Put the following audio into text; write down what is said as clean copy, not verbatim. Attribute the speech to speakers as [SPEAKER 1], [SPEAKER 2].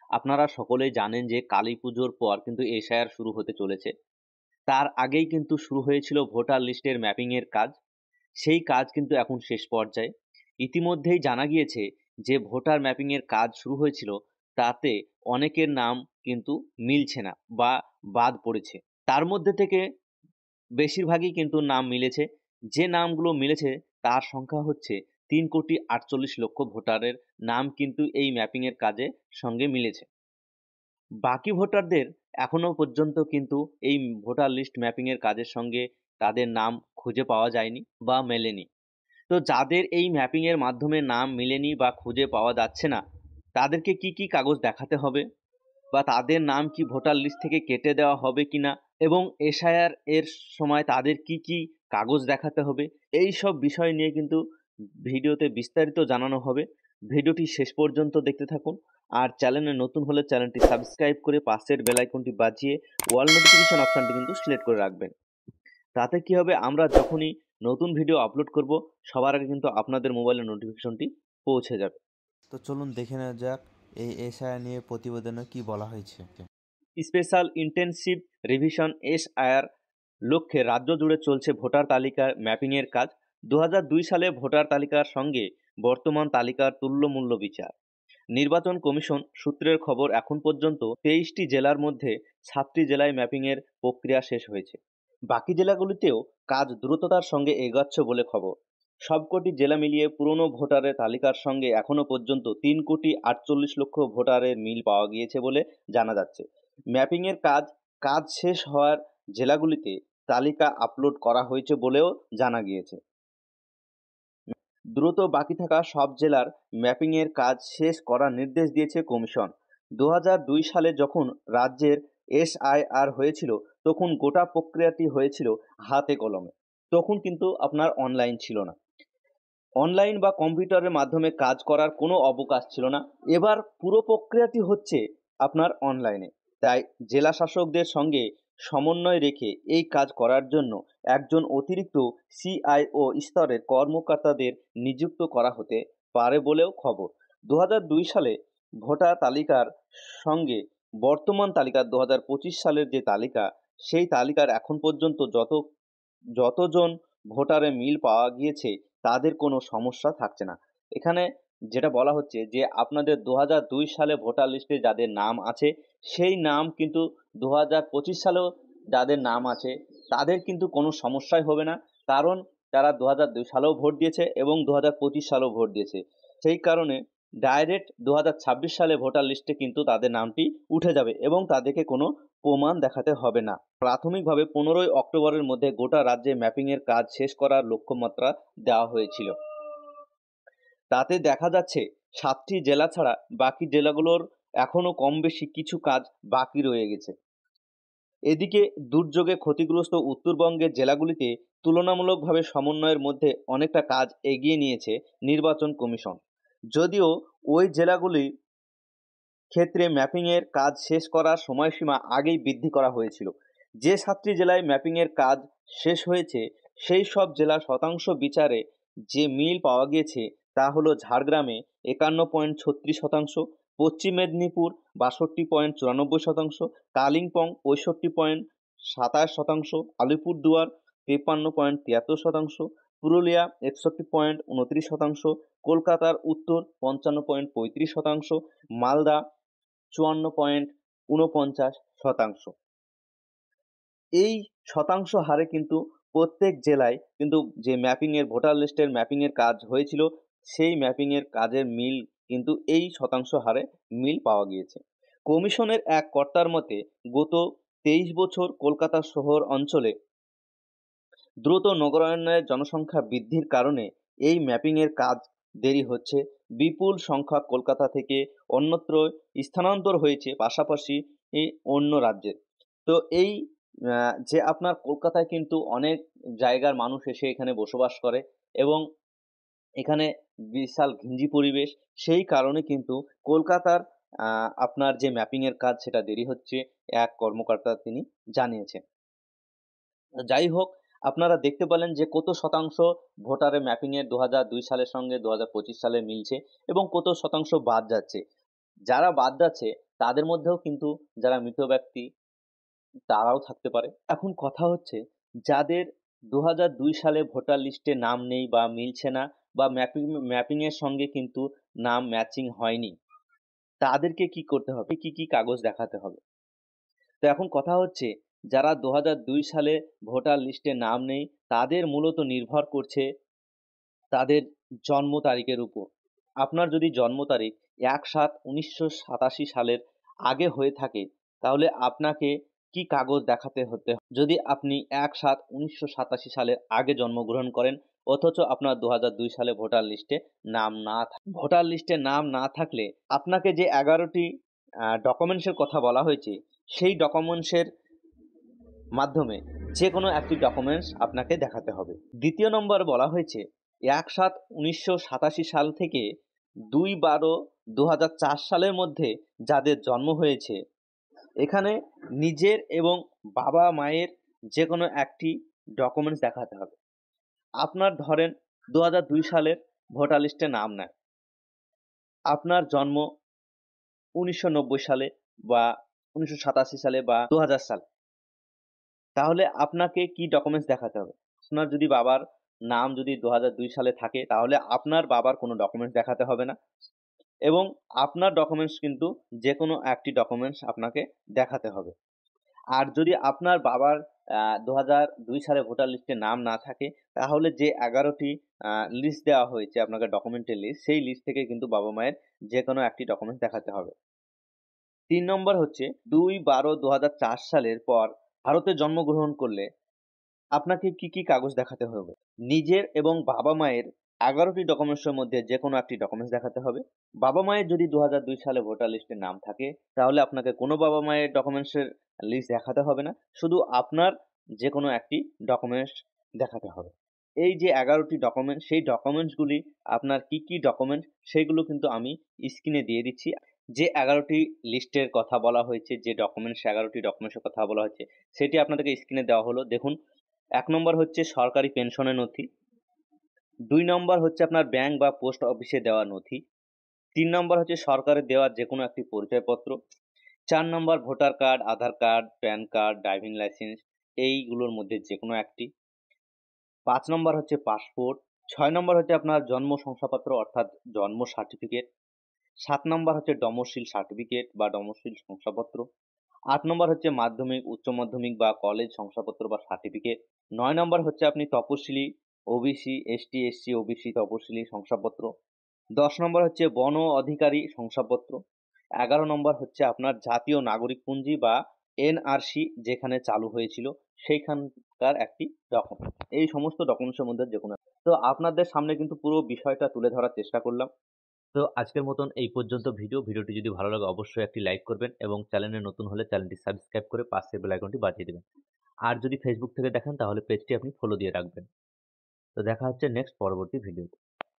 [SPEAKER 1] আপনারা সকলেই জানেন যে কালী পুজোর পর কিন্তু এসআইআর শুরু হতে চলেছে। তার আগেই কিন্তু শুরু হয়েছিল ভোটার লিস্টের ম্যাপিং এর কাজ। সেই কাজ কিন্তু এখন শেষ পর্যায়ে। ইতিমধ্যেই জানা গিয়েছে যে ভোটার ম্যাপিং এর কাজ শুরু হয়েছিল, তাতে অনেকের নাম কিন্তু মিলছে না বা বাদ পড়েছে। তার মধ্যে থেকে বেশিরভাগই কিন্তু নাম মিলেছে। যে নামগুলো মিলেছে তার সংখ্যা হচ্ছে 3,48,00,000 ভোটারের নাম কিন্তু এই ম্যাপিং এর কাজে সঙ্গে মিলেছে। বাকি ভোটারদের এখনো পর্যন্ত কিন্তু এই ভোটার লিস্ট ম্যাপিং এর কাজের সঙ্গে তাদের নাম খুঁজে পাওয়া যায়নি বা মেলেনি। তো যাদের এই ম্যাপিং এর মাধ্যমে নাম মিলেনি বা খুঁজে পাওয়া যাচ্ছে না, তাদেরকে কি কি কাগজ দেখাতে হবে বা তাদের নাম কি ভোটার লিস্ট থেকে কেটে দেওয়া হবে কিনা এবং এসআইআর এর সময় তাদের কি কি কাগজ দেখাতে হবে, এই সব বিষয় নিয়ে কিন্তু ভিডিওতে বিস্তারিত জানানো হবে। ভিডিওটি শেষ পর্যন্ত দেখতে থাকুন। আর চ্যানেলে নতুন হলে চ্যানেলটি সাবস্ক্রাইব করে পাশের বেল আইকনটি বাজিয়ে অল নোটিফিকেশন অপশনটি কিন্তু সিলেক্ট করে রাখবেন। তাতে কি হবে, আমরা যখনই নতুন ভিডিও আপলোড করব সবার আগে কিন্তু আপনাদের মোবাইলে নোটিফিকেশনটি পৌঁছে যাবে।
[SPEAKER 2] তো চলুন দেখে নেওয়া যাক এই এসআইআর নিয়ে প্রতিবেদনে কি বলা হয়েছে।
[SPEAKER 1] স্পেশাল ইন্টেনসিভ রিভিশন এসআইআর লক্ষ্যে রাজ্য জুড়ে চলছে ভোটার তালিকার ম্যাপিংয়ের কাজ। 2002 সালে ভোটার তালিকার সঙ্গে বর্তমান তালিকার তুল্যমূল্য বিচার। নির্বাচন কমিশন সূত্রের খবর, এখন পর্যন্ত 23টি জেলার মধ্যে 7টি জেলায় ম্যাপিংয়ের প্রক্রিয়া শেষ হয়েছে। বাকি জেলাগুলিতেও কাজ দ্রুততার সঙ্গে এগোচ্ছে বলে খবর। সবকটি জেলা মিলিয়ে পুরনো ভোটারের তালিকার সঙ্গে এখনো পর্যন্ত 3,48,00,000 ভোটারের মিল পাওয়া গিয়েছে বলে জানা যাচ্ছে। ম্যাপিংয়ের কাজ শেষ হওয়ার জেলাগুলিতে তালিকা আপলোড করা হয়েছে বলেও জানা গিয়েছে। দ্রুত বাকি থাকা সব জেলার ম্যাপিংয়ের কাজ শেষ করার নির্দেশ দিয়েছে কমিশন। 2002 সালে যখন রাজ্যের এসআইআর হয়েছিল, তখন গোটা প্রক্রিয়াটি হয়েছিল হাতে কলমে। তখন কিন্তু আপনার অনলাইন ছিল না। অনলাইন বা কম্পিউটারের মাধ্যমে কাজ করার কোনো অবকাশ ছিল না। এবার পুরো প্রক্রিয়াটি হচ্ছে আপনার অনলাইনে। তাই জেলা শাসকদের সঙ্গে সমন্বয় রেখে এই কাজ করার জন্য একজন অতিরিক্ত সিআইও স্তরের কর্মকর্তাদের নিযুক্ত করা হতে পারে বলেও খবর। 2002 সালে ভোটার তালিকার সঙ্গে বর্তমান তালিকা 2025 সালের যে তালিকা, সেই তালিকার এখন পর্যন্ত যতজন ভোটারের মিল পাওয়া গিয়েছে তাদের কোনো সমস্যা থাকছে না। এখানে যেটা বলা হচ্ছে যে আপনাদের 2002 সালে ভোটার লিস্টে যাদের নাম আছে, সেই নাম কিন্তু 2025 সালেও যাদের নাম আছে তাদের কিন্তু কোনো সমস্যাই হবে না। কারণ তারা 2002 সালেও ভোট দিয়েছে এবং 2025 সালেও ভোট দিয়েছে। সেই কারণে ডাইরেক্ট 2026 সালে ভোটার লিস্টে কিন্তু তাদের নামটি উঠে যাবে এবং তাদেরকে কোনো প্রমাণ দেখাতে হবে না। প্রাথমিকভাবে 15ই অক্টোবরের মধ্যে গোটা রাজ্যে ম্যাপিংয়ের কাজ শেষ করার লক্ষ্যমাত্রা দেওয়া হয়েছিল। তাতে দেখা যাচ্ছে 7টি জেলা ছাড়া বাকি জেলাগুলোর এখনো কম বেশি কিছু কাজ বাকি রয়ে গেছে। এদিকে দুর্যোগে ক্ষতিগ্রস্ত উত্তরবঙ্গের জেলাগুলিতে তুলনামূলকভাবে সমন্বয়ের মধ্যে অনেকটা কাজ এগিয়ে নিয়েছে নির্বাচন কমিশন। যদিও ওই জেলাগুলির ক্ষেত্রে ম্যাপিংয়ের কাজ শেষ করার সময়সীমা আগেই বৃদ্ধি করা হয়েছিল। যে 7টি জেলায় ম্যাপিংয়ের কাজ শেষ হয়েছে, সেই সব জেলার শতাংশ বিচারে যে মিল পাওয়া গিয়েছে তা হলো ঝাড়গ্রামে 51.36%, পশ্চিম মেদিনীপুর 62.94%, কালিম্পং 65.27%, আলিপুরদুয়ার 53.73%, পুরুলিয়া 61.29%, কলকাতার উত্তর 55.35%, মালদা 54.49%। এই শতাংশ হারে কিন্তু প্রত্যেক জেলায় কিন্তু যে ম্যাপিংয়ের ভোটার লিস্টের ম্যাপিংয়ের কাজ হয়েছিল, সেই ম্যাপিংয়ের কাজের মিল কিন্তু এই শতাংশ হারে মিল পাওয়া গিয়েছে। কমিশনের এক কর্তার মতে, গত 23 বছর কলকাতা শহর অঞ্চলে দ্রুত নগরায়নের জনসংখ্যা বৃদ্ধির কারণে এই ম্যাপিংয়ের কাজ দেরি হচ্ছে। বিপুল সংখ্যক কলকাতা থেকে অন্যত্র স্থানান্তর হয়েছে, পাশাপাশি এই অন্য রাজ্যে। তো এই যে আপনার কলকাতায় কিন্তু অনেক জায়গার মানুষ এসে এখানে বসবাস করে এবং এখানে বিশাল ঘিঞ্জি পরিবেশ। সেই কারণে কিন্তু কলকাতার আপনার যে ম্যাপিংয়ের কাজ সেটা দেরি হচ্ছে, এক কর্মকর্তা তিনি জানিয়েছেন। যাই হোক, আপনারা দেখতে পেলেন যে কত শতাংশ ভোটারের ম্যাপিংয়ে 2002 সালের সঙ্গে 2025 সালে মিলছে এবং কত শতাংশ বাদ যাচ্ছে। যারা বাদ যাচ্ছে তাদের মধ্যেও কিন্তু যারা মৃত ব্যক্তি তারাও থাকতে পারে। এখন কথা হচ্ছে যাদের ২০০২ সালে ভোটার লিস্টে নাম নেই বা মিলছে না বা ম্যাপিংয়ের সঙ্গে কিন্তু নাম ম্যাচিং হয়নি, তাদেরকে কি করতে হবে? কি কাগজ দেখাতে হবে? তো এখন কথা হচ্ছে যারা ২০০২ সালে ভোটার লিস্টে নাম নেই, তাদের মূলত নির্ভর করছে তাদের জন্ম তারিখের উপর। আপনার যদি জন্ম তারিখ ১/৭/১৯৮৭ সালের আগে হয়ে থাকে, তাহলে আপনাকে কি কাগজ দেখাতে হতে যদি আপনি ১/৭/১৯৮৭ সালের আগে জন্মগ্রহণ করেন, অথচ আপনার ২০০২ সালে ভোটার লিস্টে নাম না ভোটার লিস্টে নাম না থাকলে আপনাকে যে ১১টি ডকুমেন্টসের কথা বলা হয়েছে, সেই ডকুমেন্টসের মাধ্যমে যেকোনো একটি ডকুমেন্টস আপনাকে দেখাতে হবে। দ্বিতীয় নম্বর বলা হয়েছে ১/৭/১৯৮৭ সাল থেকে ২/১২/২০০৪ সালের মধ্যে যাদের জন্ম হয়েছে, এখানে নিজের এবং বাবা-মায়ের যেকোনো একটি ডকুমেন্টস দেখাতে হবে। আপনার ধরেন ২০০২ সালের ভোটার লিস্টে নাম নাই। আপনার জন্ম ১৯৯০ সালে বা ১৯৮৭ সালে বা ২০০০ সালে। তাহলে আপনাকে কি ডকুমেন্টস দেখাতে হবে? আপনার যদি বাবার নাম যদি ২০০২ সালে থাকে, তাহলে আপনার বাবার কোনো ডকুমেন্টস দেখাতে হবে না এবং আপনার ডকুমেন্টস কিন্তু যেকোনো একটি ডকুমেন্টস আপনাকে দেখাতে হবে। আর যদি আপনার বাবার ২০০২ সালে ভোটার লিস্টে নাম না থাকে, তাহলে যে ১১টি লিস্ট দেওয়া হয়েছে আপনাকে ডকুমেন্টের লিস্ট, সেই লিস্ট থেকে কিন্তু বাবা-মায়ের যেকোনো একটি ডকুমেন্টস দেখাতে হবে। ৩ নম্বর হচ্ছে ২/১২/২০০৪ সালের পর ভারতে জন্মগ্রহণ করলে আপনাকে কি কাগজ দেখাতে হবে? নিজের এবং বাবা-মায়ের ১১টি ডকুমেন্টসের মধ্যে যেকোনো একটি ডকুমেন্টস দেখাতে হবে। বাবা-মায়ের যদি ২০০২ সালে ভোটার লিস্টে নাম থাকে, তাহলে আপনাকে কোনো বাবা-মায়ের ডকুমেন্টসের লিস্ট দেখাতে হবে না। শুধু আপনার যেকোনো একটি ডকুমেন্টস দেখাতে হবে। এই যে ১১টি ডকুমেন্টস, সেই ডকুমেন্টসগুলি আপনার কি ডকুমেন্টস সেগুলো কিন্তু আমি স্ক্রিনে দিয়ে দিচ্ছি। যে ১১টি লিস্টের কথা বলা হয়েছে, যে ডকুমেন্টস ১১টি ডকুমেন্টসের কথা বলা হয়েছে, সেটি আপনাদেরকে স্ক্রিনে দেওয়া হলো। দেখুন, ১ নম্বর হচ্ছে সরকারি পেনশনের নথি, ২ নম্বর হচ্ছে আপনার ব্যাংক বা পোস্ট অফিসে দেওয়া নথি, ৩ নম্বর হচ্ছে সরকারের দেওয়া যেকোনো একটি পরিচয়পত্র, ৪ নম্বর voter card, Aadhaar card, PAN card, driving licence এইগুলোর মধ্যে যেকোনো একটি, ৫ নম্বর হচ্ছে পাসপোর্ট, ৬ নম্বর হচ্ছে আপনার জন্ম শংসাপত্র অর্থাৎ জন্ম সার্টিফিকেট, ৭ নম্বর হচ্ছে ডোমোসিল সার্টিফিকেট বা ডোমোসিল শংসাপত্র, ৮ নম্বর হচ্ছে মাধ্যমিক, উচ্চ মাধ্যমিক বা কলেজ শংসাপত্র বা সার্টিফিকেট, ৯ নম্বর হচ্ছে আপনি তপশিলি, ওবিসি, এসটি, এসসি, ওবিসি তপশিলি শংসাপত্র, ১০ নম্বর হচ্ছে বন অধিকারী শংসাপত্র, ১১ নম্বর হচ্ছে আপনার জাতীয় নাগরিকপঞ্জি বা এনআরসি যেখানে চালু হয়েছিল সেইখানকার একটি ডকুমেন্ট। এই সমস্ত ডকুমেন্টসের মধ্যে যেকোনো তো আপনাদের সামনে কিন্তু পুরো বিষয়টা তুলে ধরার চেষ্টা করলাম। তো আজকের মতন এই পর্যন্ত ভিডিওটি যদি ভালো লাগে অবশ্যই একটি লাইক করবেন এবং চ্যানেলে নতুন হলে চ্যানেলটি সাবস্ক্রাইব করে পাশের বেল আইকনটি বাজিয়ে দেবেন। আর যদি ফেসবুক থেকে দেখেন তাহলে পেজটি আপনি ফলো দিয়ে রাখবেন। তো দেখা হচ্ছে নেক্সট পরবর্তী ভিডিওতে।